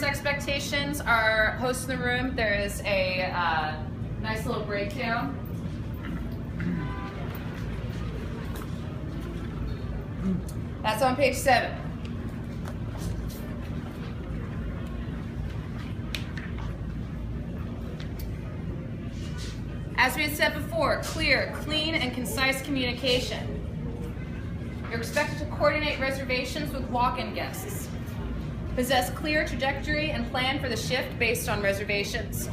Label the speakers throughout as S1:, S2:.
S1: performance expectations, our host in the room, there is a nice little breakdown. That's on page 7. As we had said before, clear, clean, and concise communication. You're expected to coordinate reservations with walk-in guests. Possess clear trajectory and plan for the shift based on reservations.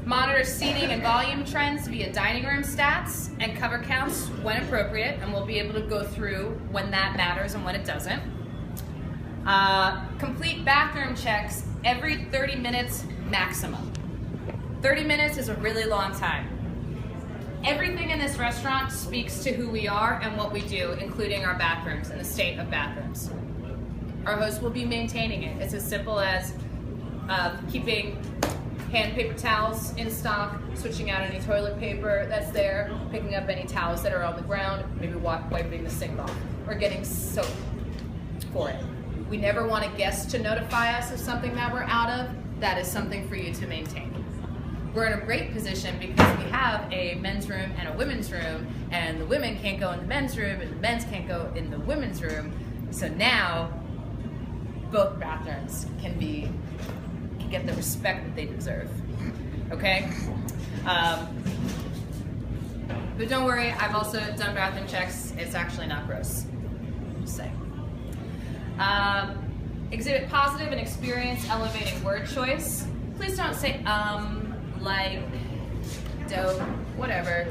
S1: Monitor seating and volume trends via dining room stats and cover counts when appropriate, and we'll be able to go through when that matters and when it doesn't. Complete bathroom checks every 30 minutes maximum. 30 minutes is a really long time. Everything in this restaurant speaks to who we are and what we do, including our bathrooms and the state of bathrooms. Our host will be maintaining it. It's as simple as keeping hand paper towels in stock, switching out any toilet paper that's there, picking up any towels that are on the ground, maybe wiping the sink off, or getting soap for it. We never want a guest to notify us of something that we're out of. That is something for you to maintain. We're in a great position because we have a men's room and a women's room, and the women can't go in the men's room and the men's can't go in the women's room. So now both bathrooms can get the respect that they deserve. Okay? But don't worry, I've also done bathroom checks. It's actually not gross. Just saying. Exhibit positive and experience elevating word choice. Please don't say like, dope, whatever.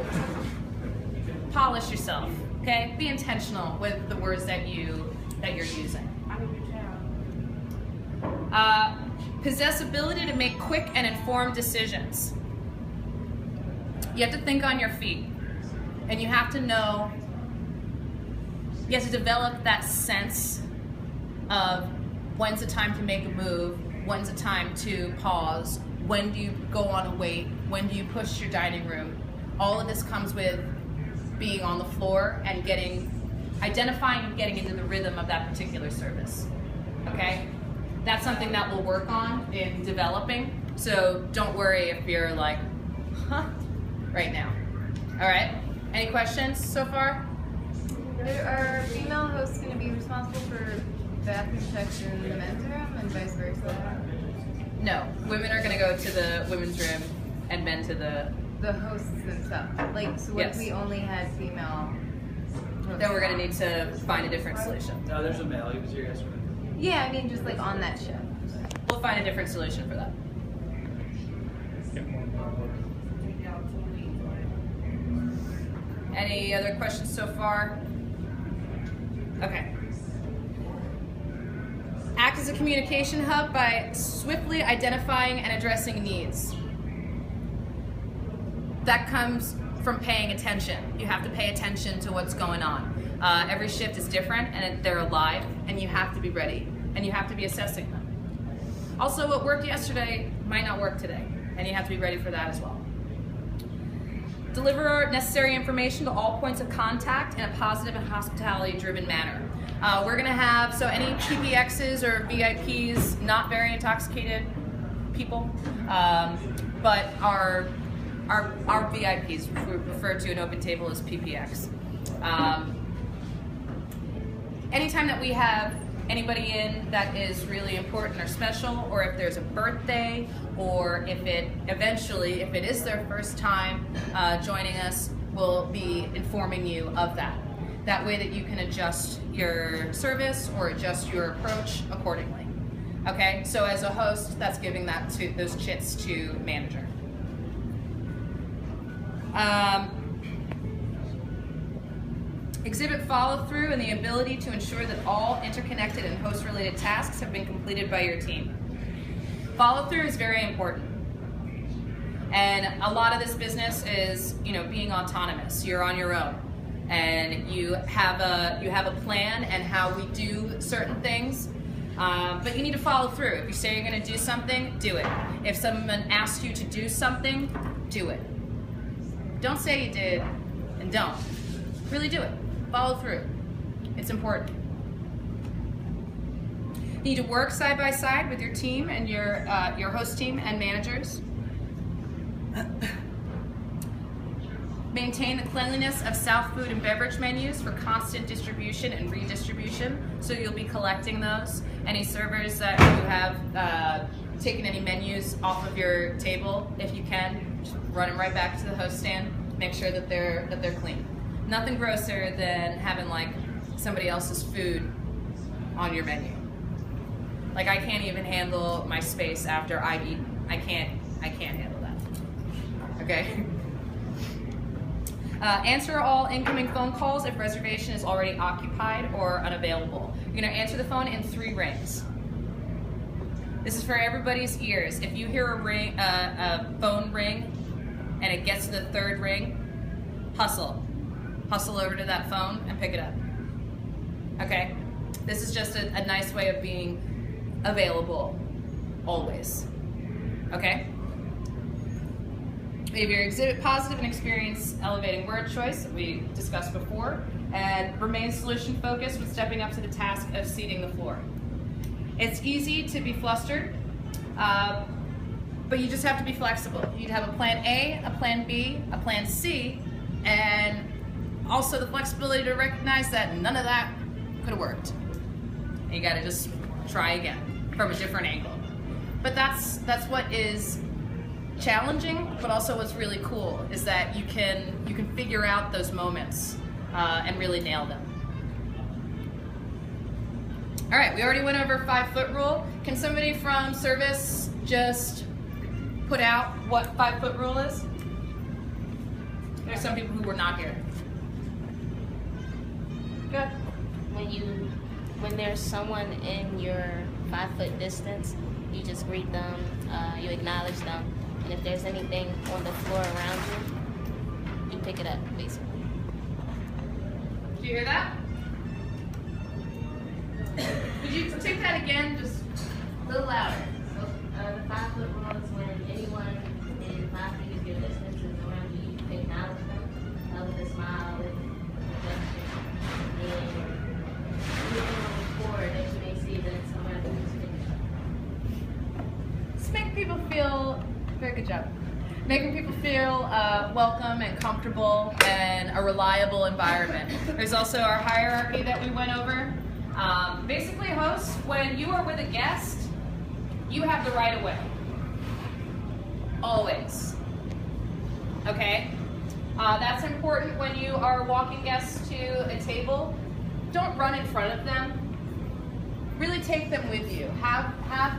S1: Polish yourself, okay? Be intentional with the words that you're using. Possess ability to make quick and informed decisions. You have to think on your feet, and you have to know, you have to develop that sense of when's the time to make a move, when's the time to pause, when do you go on a wait, when do you push your dining room. All of this comes with being on the floor and identifying and getting into the rhythm of that particular service, okay? That's something that we'll work on in developing, so don't worry if you're like, huh, right now. All right, any questions so far?
S2: Are female hosts going to be responsible for bathroom checks in the men's room and vice versa?
S1: No, women are going to go to the women's room and men to the
S2: hosts themselves. Like, so what if we only had female hosts?
S1: Then we're going to need to find a different solution.
S3: No, there's a male. He was here yesterday.
S2: Yeah, I mean, just like on that shift.
S1: We'll find a different solution for that. Any other questions so far? Okay. Act as a communication hub by swiftly identifying and addressing needs. That comes from paying attention. You have to pay attention to what's going on. Every shift is different, and they're alive, and you have to be ready, and you have to be assessing them. Also, what worked yesterday might not work today, and you have to be ready for that as well. Deliver necessary information to all points of contact in a positive and hospitality-driven manner. We're gonna have, so any PPXs or VIPs, not very intoxicated people, but our VIPs, we refer to an open table as PPX. Anytime that we have anybody in that is really important or special, or if there's a birthday, or if it is their first time joining us, we'll be informing you of that. That way that you can adjust your service or adjust your approach accordingly. Okay, so as a host, that's giving those chits to manager. Exhibit follow-through and the ability to ensure that all interconnected and host-related tasks have been completed by your team. Follow-through is very important. And a lot of this business is, being autonomous. You're on your own. And you have a plan and how we do certain things. But you need to follow through. If you say you're going to do something, do it. If someone asks you to do something, do it. Don't say you did and don't. Really do it. Follow through. It's important. You need to work side by side with your team and your host team and managers. Maintain the cleanliness of South food and beverage menus for constant distribution and redistribution. So you'll be collecting those. Any servers that you have taken any menus off of your table, if you can, just run them right back to the host stand. Make sure that they're clean. Nothing grosser than having like somebody else's food on your menu. Like I can't even handle my space after I've eaten. I can't handle that. Okay. Answer all incoming phone calls if reservation is already occupied or unavailable. You're gonna answer the phone in 3 rings. This is for everybody's ears. If you hear a phone ring and it gets to the 3rd ring, hustle over to that phone and pick it up. Okay? This is just a nice way of being available always. Okay? Behavior exhibit positive and experience elevating word choice that we discussed before, and remain solution focused with stepping up to the task of seating the floor. It's easy to be flustered, but you just have to be flexible. You need to have a plan A, a plan B, a plan C, and also the flexibility to recognize that none of that could have worked. And you gotta just try again from a different angle. But that's what is challenging, but also what's really cool is that you can figure out those moments and really nail them. All right, we already went over 5-foot rule. Can somebody from service just put out what 5-foot rule is? There's some people who were not here. Good.
S3: When there's someone in your 5-foot distance, you just greet them, you acknowledge them. And if there's anything on the floor around you, you pick it up, basically.
S1: Did you hear that? Could you take that again, just a little louder?
S3: So, the 5-foot rule is when anyone in 5 feet of your distance is around you, you acknowledge them with a smile, with a gesture, and moving on the floor that you may see that someone who's finished.
S1: Just make people feel, very good job. Making people feel welcome and comfortable and a reliable environment. There's also our hierarchy that we went over. Basically, hosts, when you are with a guest, you have the right of way. Always. Okay? That's important when you are walking guests to a table. Don't run in front of them. Really take them with you. Have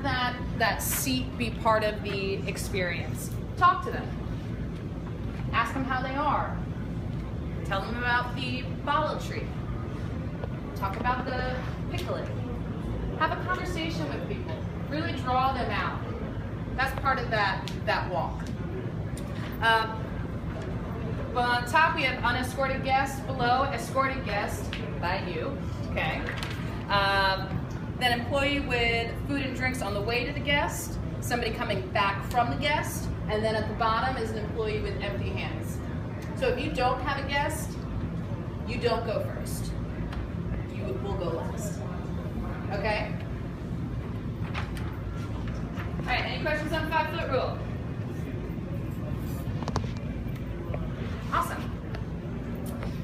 S1: that seat be part of the experience. Talk to them. Ask them how they are. Tell them about the bottle tree. Talk about the pickling. Have a conversation with people. Really draw them out. That's part of that walk. Well, on top we have unescorted guests. Below, escorted guest by you. Okay. Then employee with food and drinks on the way to the guest. Somebody coming back from the guest. And then at the bottom is an employee with empty hands. So if you don't have a guest, you don't go first. You will go last. Okay? All right, any questions on 5-foot rule? Awesome.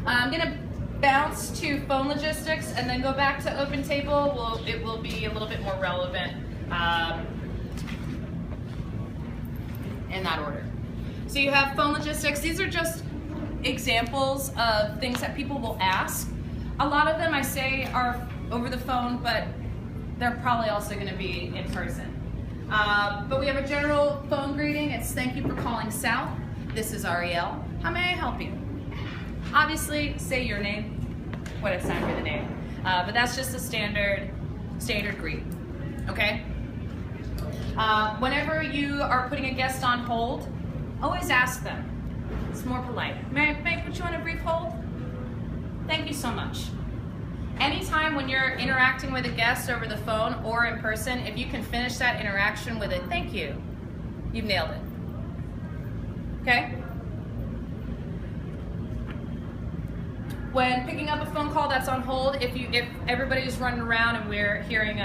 S1: I'm gonna bounce to phone logistics and then go back to open table. It will be a little bit more relevant in that order. So you have phone logistics. These are just examples of things that people will ask. A lot of them I say are over the phone, but they're probably also going to be in person. But we have a general phone greeting. It's thank you for calling South. This is Ariel. How may I help you? Obviously, say your name when it's time for the name. But that's just a standard greet. Okay? Whenever you are putting a guest on hold, always ask them. It's more polite. May I put you on a brief hold? Thank you so much. Anytime when you're interacting with a guest over the phone or in person, if you can finish that interaction with a thank you, you've nailed it. Okay? When picking up a phone call that's on hold, if everybody's running around and we're hearing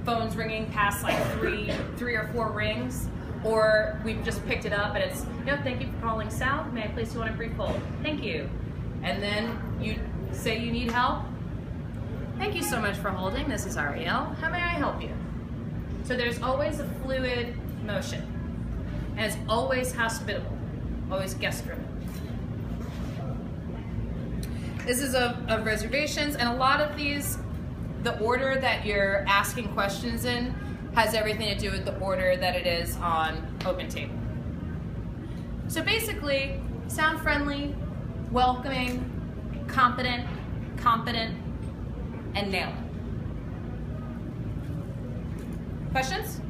S1: phones ringing past like three or four rings, or we've just picked it up and it's, thank you for calling South. May I place you on a brief hold? Thank you. And then you say you need help. Thank you so much for holding. This is Ariel. How may I help you? So there's always a fluid motion, and it's always hospitable, always guest-driven. This is of reservations, and a lot of these, the order that you're asking questions in has everything to do with the order that it is on OpenTable. So basically, sound friendly, welcoming, competent, and nail it. Questions?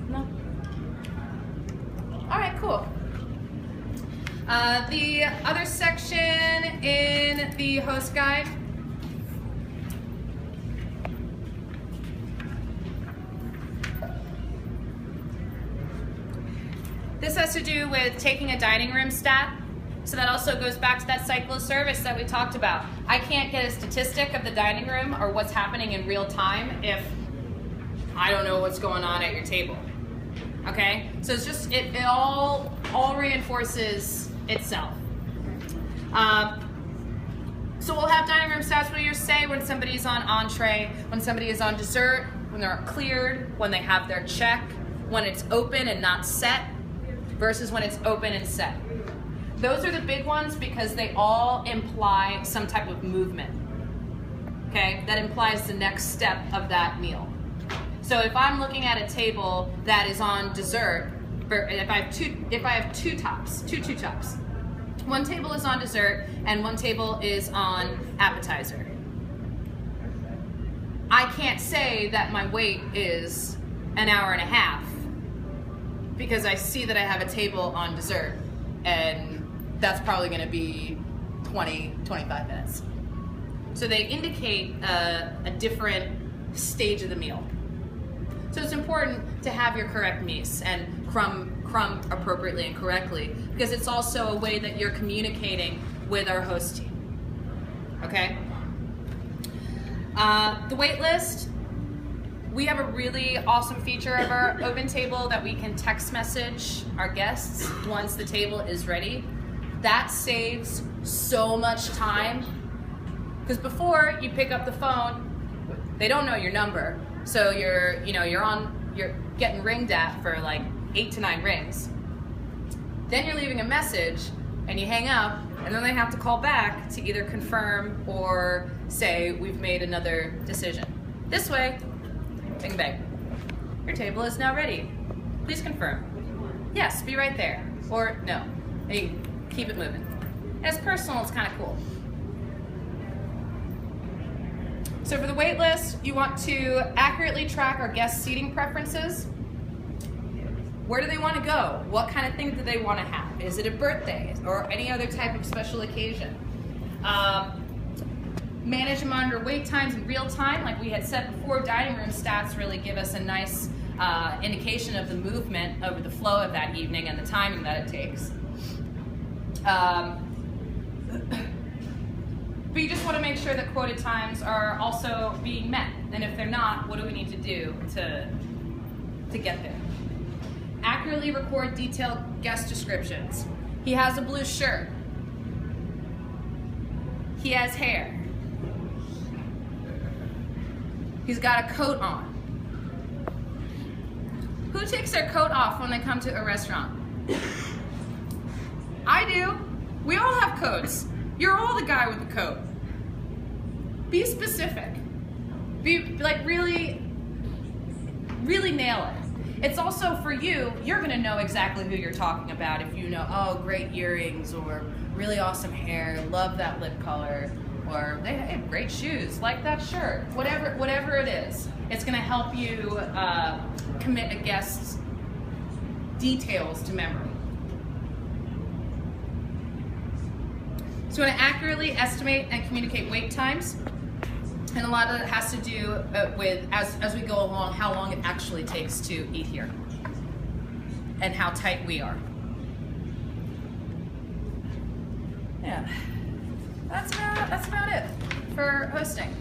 S1: No? All right, cool. The other section in the host guide this has to do with taking a dining room stat. So that also goes back to that cycle of service that we talked about. I can't get a statistic of the dining room or what's happening in real time if I don't know what's going on at your table. Okay? So it's just, it all reinforces itself. So we'll have dining room stats where you say when somebody's on entree, when somebody is on dessert, when they're cleared, when they have their check, when it's open and not set, versus when it's open and set. Those are the big ones because they all imply some type of movement, okay? That implies the next step of that meal. So if I'm looking at a table that is on dessert, if I have two tops, one table is on dessert and one table is on appetizer. I can't say that my wait is an hour and a half because I see that I have a table on dessert and that's probably going to be 20, 25 minutes. So they indicate a different stage of the meal. So it's important to have your correct mise and crumb appropriately and correctly because it's also a way that you're communicating with our host team. Okay? The wait list. We have a really awesome feature of our OpenTable that we can text message our guests once the table is ready. That saves so much time because before you pick up the phone, they don't know your number. So you're getting ringed at for like 8 to 9 rings. Then you're leaving a message and you hang up and then they have to call back to either confirm or say we've made another decision. This way, bing bang. Your table is now ready. Please confirm. Yes, be right there. Or no. And you keep it moving. And it's personal, it's kind of cool. So for the wait list, you want to accurately track our guest seating preferences. Where do they want to go? What kind of thing do they want to have? Is it a birthday or any other type of special occasion? Manage and monitor wait times in real time. Like we had said before, dining room stats really give us a nice indication of the movement over the flow of that evening and the timing that it takes. But you just want to make sure that quoted times are also being met. And if they're not, what do we need to do to get there? Accurately record detailed guest descriptions. He has a blue shirt. He has hair. He's got a coat on. Who takes their coat off when they come to a restaurant? I do. We all have coats. You're all the guy with the coat. Be specific. Be like really nail it. It's also for you, you're gonna know exactly who you're talking about if you know, oh, great earrings or really awesome hair, love that lip color, or they have great shoes, like that shirt, whatever it is. It's gonna help you commit a guest's details to memory. So you want to accurately estimate and communicate wait times. And a lot of it has to do with, as we go along, how long it actually takes to eat here and how tight we are. Yeah, that's about it for hosting.